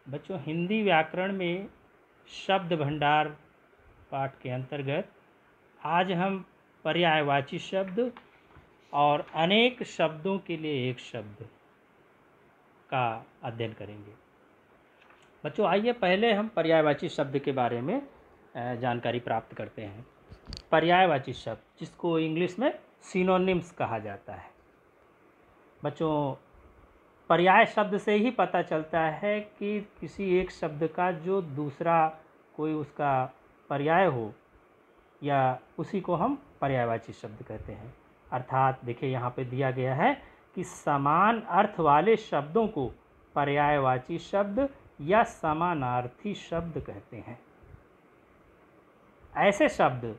बच्चों, हिंदी व्याकरण में शब्द भंडार पाठ के अंतर्गत आज हम पर्यायवाची शब्द और अनेक शब्दों के लिए एक शब्द का अध्ययन करेंगे। बच्चों, आइए पहले हम पर्यायवाची शब्द के बारे में जानकारी प्राप्त करते हैं। पर्यायवाची शब्द, जिसको इंग्लिश में सिनोनिम्स कहा जाता है। बच्चों, पर्याय शब्द से ही पता चलता है कि किसी एक शब्द का जो दूसरा कोई उसका पर्याय हो, या उसी को हम पर्यायवाची शब्द कहते हैं। अर्थात देखिए, यहाँ पे दिया गया है कि समान अर्थ वाले शब्दों को पर्यायवाची शब्द या समानार्थी शब्द कहते हैं। ऐसे शब्द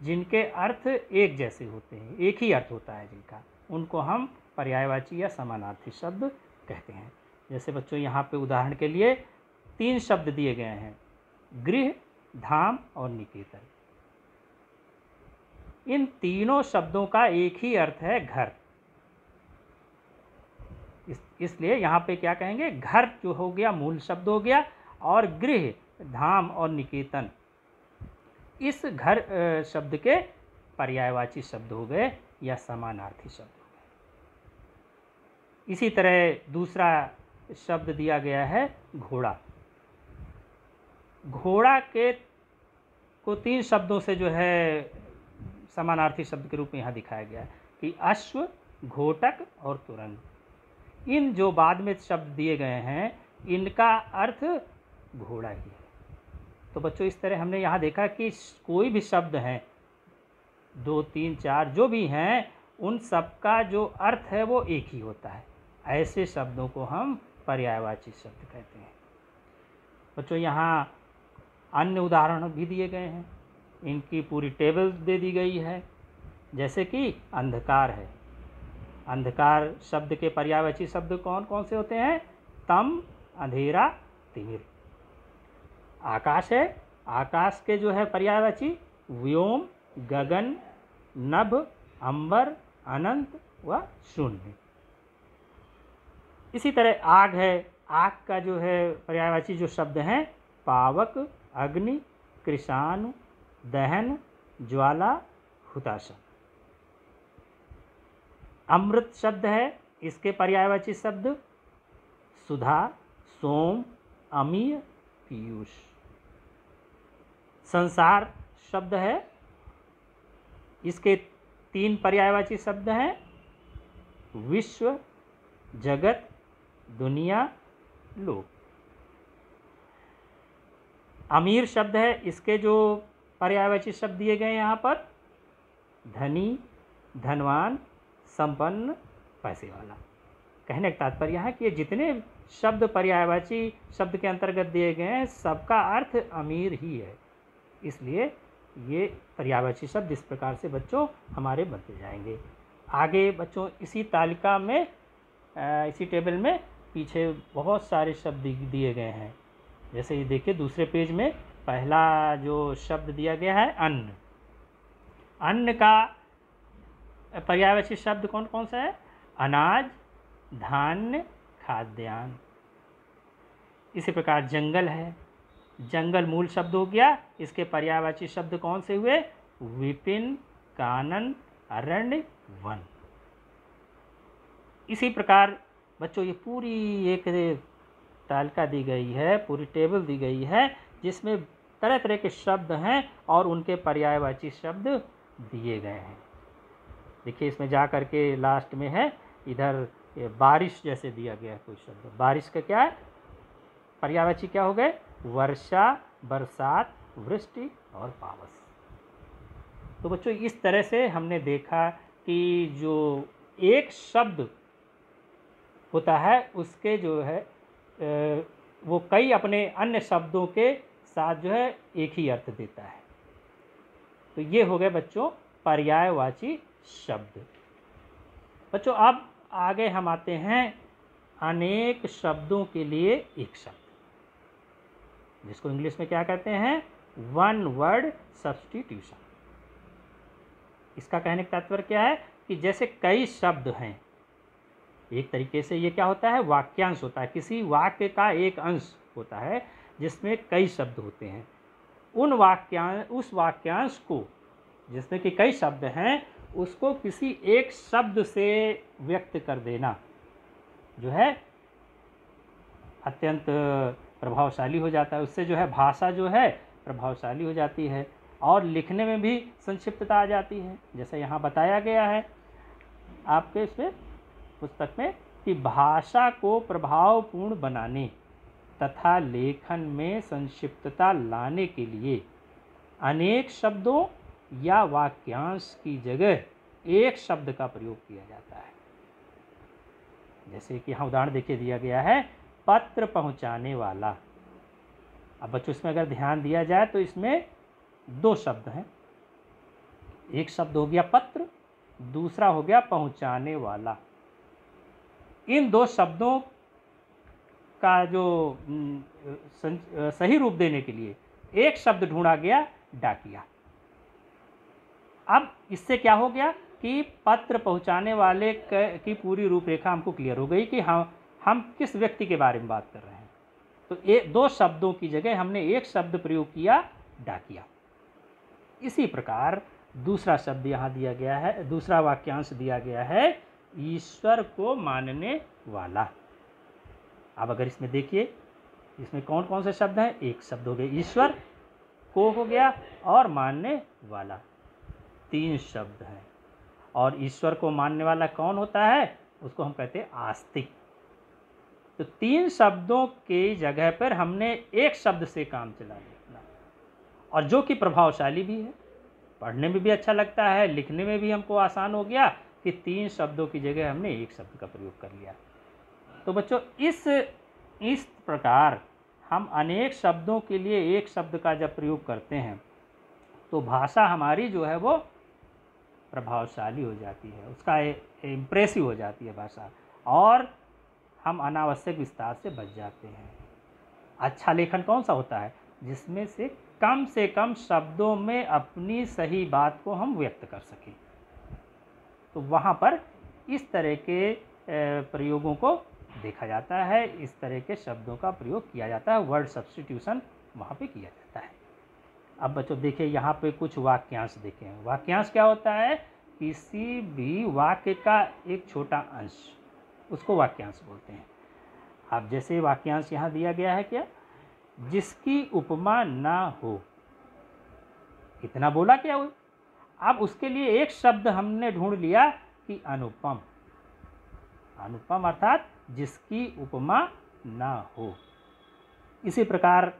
जिनके अर्थ एक जैसे होते हैं, एक ही अर्थ होता है जिनका, उनको हम पर्यायवाची या समानार्थी शब्द कहते हैं। जैसे बच्चों, यहाँ पे उदाहरण के लिए 3 शब्द दिए गए हैं: गृह, धाम और निकेतन। इन तीनों शब्दों का एक ही अर्थ है, घर। इसलिए यहाँ पे क्या कहेंगे, घर जो हो गया मूल शब्द हो गया, और गृह, धाम और निकेतन इस घर शब्द के पर्यायवाची शब्द हो गए या समानार्थी शब्द हो गए। इसी तरह दूसरा शब्द दिया गया है घोड़ा। घोड़ा के को 3 शब्दों से जो है समानार्थी शब्द के रूप में यहाँ दिखाया गया है कि अश्व, घोटक और तुरंत। इन जो बाद में शब्द दिए गए हैं, इनका अर्थ घोड़ा ही है। तो बच्चों, इस तरह हमने यहाँ देखा कि कोई भी शब्द हैं, 2, 3, 4 जो भी हैं, उन सब का जो अर्थ है वो एक ही होता है। ऐसे शब्दों को हम पर्यायवाची शब्द कहते हैं। बच्चों, यहाँ अन्य उदाहरण भी दिए गए हैं, इनकी पूरी टेबल दे दी गई है। जैसे कि अंधकार है। अंधकार शब्द के पर्यायवाची शब्द कौन कौन से होते हैं? तम, अंधेरा, तिमिर। आकाश है। आकाश के जो है पर्यायवाची व्योम, गगन, नभ, अंबर, अनंत व शून्य। इसी तरह आग है। आग का जो है पर्यायवाची जो शब्द हैं, पावक, अग्नि, कृशानु, दहन, ज्वाला, हुताशा। अमृत शब्द है। इसके पर्यायवाची शब्द सुधा, सोम, अमीय, पीयूष। संसार शब्द है। इसके 3 पर्यायवाची शब्द हैं: विश्व, जगत, दुनिया, लोक। अमीर शब्द है। इसके जो पर्यायवाची शब्द दिए गए हैं यहाँ पर: धनी, धनवान, संपन्न, पैसे वाला। कहने का तात्पर्य है कि ये जितने शब्द पर्यायवाची शब्द के अंतर्गत दिए गए हैं, सबका अर्थ अमीर ही है। इसलिए ये पर्यायवाची शब्द इस प्रकार से बच्चों हमारे बनते जाएंगे। आगे बच्चों, इसी तालिका में, इसी टेबल में पीछे बहुत सारे शब्द दिए गए हैं। जैसे ये देखिए, दूसरे पेज में पहला जो शब्द दिया गया है, अन्न। अन्न का पर्यायवाची शब्द कौन कौन सा है? अनाज, धान्य, खाद्यान्न। इसी प्रकार जंगल है। जंगल मूल शब्द हो गया। इसके पर्यायवाची शब्द कौन से हुए? विपिन, कानन, अरण्य, वन। इसी प्रकार बच्चों, ये पूरी एक तालिका दी गई है, पूरी टेबल दी गई है, जिसमें तरह तरह के शब्द हैं और उनके पर्यायवाची शब्द दिए गए हैं। देखिए, इसमें जा कर के लास्ट में है, इधर बारिश जैसे दिया गया कोई शब्द। बारिश का क्या है? पर्यायवाची क्या हो गए? वर्षा, बरसात, वृष्टि और पावस। तो बच्चों, इस तरह से हमने देखा कि जो एक शब्द होता है, उसके जो है वो कई अपने अन्य शब्दों के साथ जो है एक ही अर्थ देता है। तो ये हो गए बच्चों पर्यायवाची शब्द। बच्चों, अब आगे हम आते हैं अनेक शब्दों के लिए एक शब्द, जिसको इंग्लिश में क्या कहते हैं? 1 वर्ड सब्स्टिट्यूशन। इसका कहने का तात्पर्य क्या है कि जैसे कई शब्द हैं, एक तरीके से ये क्या होता है, वाक्यांश होता है, किसी वाक्य का एक अंश होता है जिसमें कई शब्द होते हैं। उस वाक्यांश को जिसमें कि कई शब्द हैं उसको किसी एक शब्द से व्यक्त कर देना जो है अत्यंत प्रभावशाली हो जाता है। उससे जो है भाषा जो है प्रभावशाली हो जाती है और लिखने में भी संक्षिप्तता आ जाती है। जैसे यहाँ बताया गया है आपके इसमें पुस्तक में कि भाषा को प्रभावपूर्ण बनाने तथा लेखन में संक्षिप्तता लाने के लिए अनेक शब्दों या वाक्यांश की जगह एक शब्द का प्रयोग किया जाता है। जैसे कि यहाँ उदाहरण देखिए दिया गया है, पत्र पहुँचाने वाला। अब बच्चों इसमें अगर ध्यान दिया जाए तो इसमें दो शब्द हैं, एक शब्द हो गया पत्र, दूसरा हो गया पहुँचाने वाला। इन दो शब्दों का जो सही रूप देने के लिए एक शब्द ढूंढा गया, डाकिया। अब इससे क्या हो गया कि पत्र पहुंचाने वाले की पूरी रूपरेखा हमको क्लियर हो गई कि हम किस व्यक्ति के बारे में बात कर रहे हैं। तो दो शब्दों की जगह हमने एक शब्द प्रयोग किया, डाकिया। इसी प्रकार दूसरा शब्द यहाँ दिया गया है, दूसरा वाक्यांश दिया गया है, ईश्वर को मानने वाला। अब अगर इसमें देखिए इसमें कौन कौन से शब्द हैं, एक शब्द हो गया ईश्वर, को हो गया और मानने वाला, तीन शब्द हैं। और ईश्वर को मानने वाला कौन होता है, उसको हम कहते हैं आस्तिक। तो तीन शब्दों की जगह पर हमने एक शब्द से काम चला लिया और जो कि प्रभावशाली भी है, पढ़ने में भी अच्छा लगता है, लिखने में भी हमको आसान हो गया कि तीन शब्दों की जगह हमने एक शब्द का प्रयोग कर लिया। तो बच्चों इस प्रकार हम अनेक शब्दों के लिए एक शब्द का जब प्रयोग करते हैं तो भाषा हमारी जो है वो प्रभावशाली हो जाती है, उसका इम्प्रेसिव हो जाती है भाषा, और हम अनावश्यक विस्तार से बच जाते हैं। अच्छा लेखन कौन सा होता है, जिसमें से कम शब्दों में अपनी सही बात को हम व्यक्त कर सकें। तो वहाँ पर इस तरह के प्रयोगों को देखा जाता है, इस तरह के शब्दों का प्रयोग किया जाता है, वर्ड सब्स्टिट्यूशन वहाँ पे किया जाता है। अब बच्चों देखिए यहाँ पे कुछ वाक्यांश देखें। वाक्यांश क्या होता है, किसी भी वाक्य का एक छोटा अंश, उसको वाक्यांश बोलते हैं। अब जैसे वाक्यांश यहाँ दिया गया है क्या, जिसकी उपमा ना हो, इतना बोला क्या हुआ। अब उसके लिए एक शब्द हमने ढूंढ लिया कि अनुपम। अनुपम अर्थात जिसकी उपमा ना हो। इसी प्रकार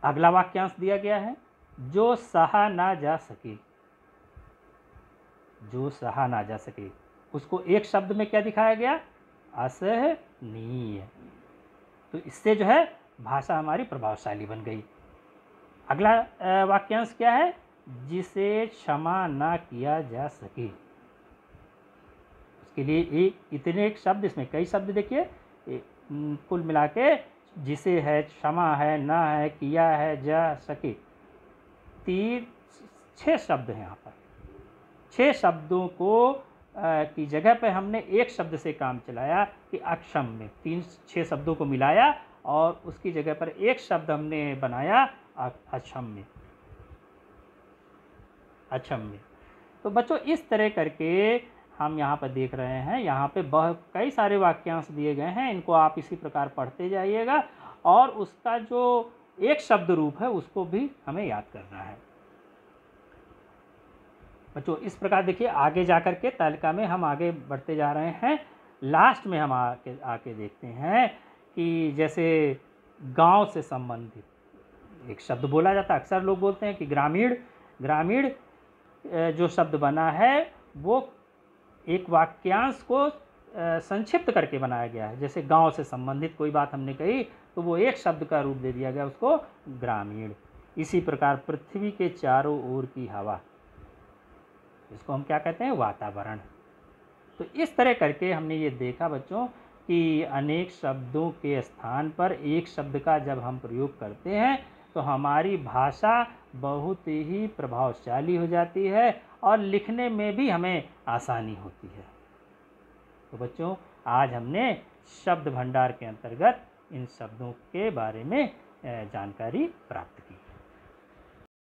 अगला वाक्यांश दिया गया है, जो सहा ना जा सके। जो सहा ना जा सके, उसको एक शब्द में क्या दिखाया गया, असहनीय। तो इससे जो है भाषा हमारी प्रभावशाली बन गई। अगला वाक्यांश क्या है, जिसे क्षमा ना किया जा सके। उसके लिए इतने एक शब्द, इसमें कई शब्द देखिए, कुल मिला के जिसे है, क्षमा है, ना है, किया है, जा सके, 6 शब्द हैं यहाँ पर। 6 शब्दों को की जगह पे हमने एक शब्द से काम चलाया कि अक्षम में, 6 शब्दों को मिलाया और उसकी जगह पर एक शब्द हमने बनाया अक्षम में। अक्षम में। तो बच्चों इस तरह करके हम यहाँ पर देख रहे हैं, यहाँ पे कई सारे वाक्यांश दिए गए हैं, इनको आप इसी प्रकार पढ़ते जाइएगा और उसका जो एक शब्द रूप है उसको भी हमें याद करना है। बच्चों इस प्रकार देखिए आगे जाकर के तालिका में हम आगे बढ़ते जा रहे हैं। लास्ट में हम आके देखते हैं कि जैसे गांव से संबंधित एक शब्द बोला जाता है। अक्सर लोग बोलते हैं कि ग्रामीण जो शब्द बना है वो एक वाक्यांश को संक्षिप्त करके बनाया गया है। जैसे गांव से संबंधित कोई बात हमने कही तो वो एक शब्द का रूप दे दिया गया उसको ग्रामीण। इसी प्रकार पृथ्वी के चारों ओर की हवा, इसको हम क्या कहते हैं, वातावरण। तो इस तरह करके हमने ये देखा बच्चों कि अनेक शब्दों के स्थान पर एक शब्द का जब हम प्रयोग करते हैं तो हमारी भाषा बहुत ही प्रभावशाली हो जाती है और लिखने में भी हमें आसानी होती है। तो बच्चों आज हमने शब्द भंडार के अंतर्गत इन शब्दों के बारे में जानकारी प्राप्त की।